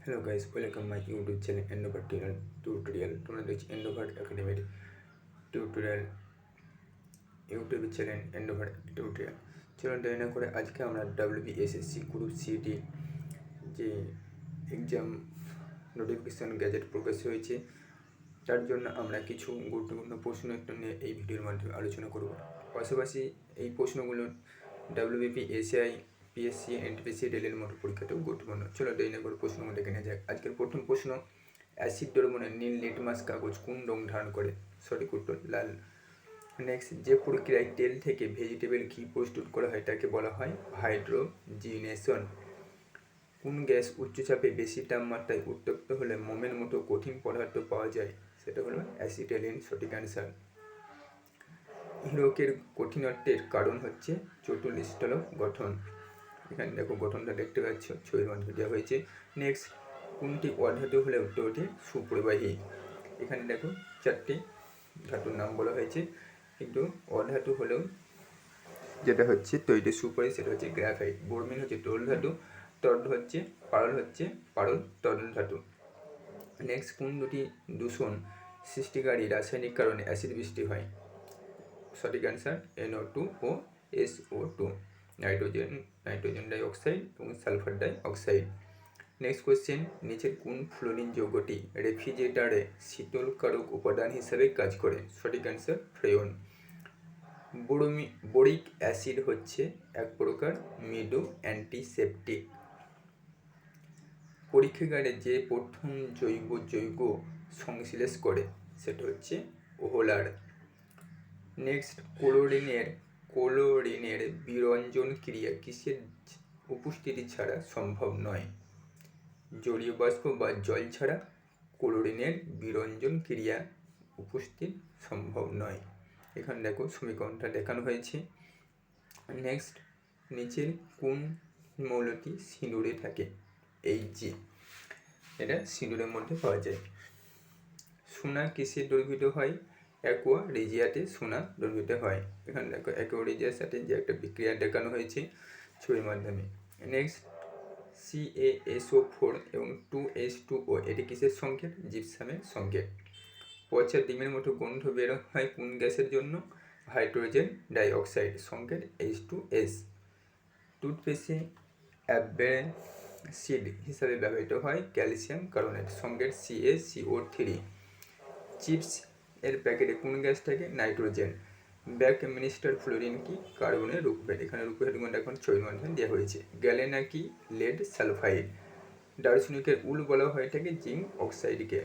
Hello guys, welcome my YouTube channel Endeavour tutorial. তোমরা দেখছি Endeavour একাডেমির tutorial YouTube channel Endeavour tutorial. চলুন দেরি না করে আজকে আমরা WBSSC গ্রুপ সিটি যে এক্সাম নোটিফিকেশান গ্যাজেট প্রকাশ হয়েছে, তার জন্য আমরা কিছু গুরুত্বপূর্ণ প্রশ্ন নিয়ে এই ভিডিওর মাধ্যমে আলোচনা করব। পাশাপাশি এই প্রশ্নগুলো WBP, ACI, PSC, NTPC, রেলের মতো পরীক্ষাতেও গুরুত্বপূর্ণ। চলো দেরি না করে প্রশ্ন দেখে নেওয়া যাক। আজকের প্রথম প্রশ্ন, অ্যাসিড দ্রবণে নীল লিটমাস কাগজ কোন রং ধারণ করে? সঠিক উত্তর লাল। নেক্সট, যে প্রক্রিয়ায় তেল থেকে ভেজিটেবল ঘি প্রস্তুত করা হয় তাকে বলা হয় হাইড্রোজিনেশন। কোন গ্যাস উচ্চচাপে বেশি তাপমাত্রায় উত্তপ্ত হলে মোমের মতো কঠিন পদার্থ পাওয়া যায়? সেটা হলো অ্যাসিটাইলিন। সঠিক অ্যান্সার। হীরকের কঠিনত্বের কারণ হচ্ছে চটুল স্থলক গঠন। এখানে দেখো গঠনটা দেখতে পাচ্ছ, ছবির মাধ্যমে দেওয়া হয়েছে। নেক্সট, কোনটি অধাতু হলে উত্তরটি সুপ্রবাহী? এখানে দেখো চারটি ধাতুর নাম বলা হয়েছে, কিন্তু অধাতু হলেও যেটা হচ্ছে তৈরি সুপ্রবাহী সেটা হচ্ছে গ্রাফাইট। ব্রোমিন হচ্ছে তরল ধাতু, তরল হচ্ছে পারদ তরল ধাতু। নেক্সট, কোন দুটি দূষণ সৃষ্টিকারী রাসায়নিক কারণে অ্যাসিড বৃষ্টি হয়? সঠিক অ্যান্সার NO2 ও SO2, নাইট্রোজেন ডাইঅক্সাইড এবং সালফার ডাইঅক্সাইড। নেক্সট কোয়েশ্চেন, নিচের কোন ফ্লোরিন যৌগটি রেফ্রিজারেটরে শীতলকারক উপাদান হিসেবে কাজ করে? সঠিক অ্যান্সার ফ্রেয়ন। বোরিক অ্যাসিড হচ্ছে এক প্রকার মৃদু অ্যান্টিসেপটিক। পরীক্ষাগারে যে প্রথম জৈব যৌগ সংশ্লেষ করে সেটা হচ্ছে ওহলার। নেক্সট, ক্লোরিনের বিরঞ্জন ক্রিয়া কিসের উপস্থিতি ছাড়া সম্ভব নয়? জলীয় বাষ্প বা জল ছাড়া ক্লোরিনের বিরঞ্জন ক্রিয়া উপস্থিত সম্ভব নয়। এখানে দেখো সমীকরণটা দেখানো হয়েছে। নেক্সট, নিচের কোন মৌলটি সিঁদুরে থাকে? যে এটা সিঁদুরের মধ্যে পাওয়া যায়। সোনা কিসে দ্রবীভূত হয়? অ্যাকোয়া রিজিয়াতে সোনা দ্রবীভূত হয়। এখানে দেখো অ্যাকোয়া রিজিয়ার সাথে যে একটা বিক্রিয়া দেখানো হয়েছে ছবির মাধ্যমে। নেক্সট, CaSO4 এবং 2H2O এটি কিসের সংকেত? জিপসামের সংকেত। পচা ডিমের মতো গন্ধ বের হয় কোন গ্যাসের জন্য? হাইড্রোজেন ডাইঅক্সাইড, সংকেত H2S। টুথপেস্টে অ্যাসিড হিসাবে ব্যবহৃত হয় ক্যালসিয়াম কার্বনেট, সংকেত CaCO3। চিপস এর প্যাকেটে কোন গ্যাস থাকে? নাইট্রোজেন। ব্যাক মিনিস্টার ফ্লোরিন কি? কার্বনের রূপভেদ। এখানে রূপভেদ গুণটা এখন ছবির মাধ্যমে দেওয়া হয়েছে। গ্যালেনা কি? Lead sulphide. দার্শনিকের উল বলা হয়ে থাকে জিঙ্ক অক্সাইডকে।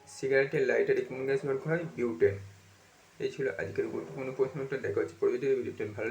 সিগারেটের লাইটারে কোন গ্যাস ব্যবহার করা হয়? বিউটেন। এই ছিল আজকের গুরুত্বপূর্ণ প্রশ্নটা। দেখা হচ্ছে পরবর্তী ভিডিওতে। ভালো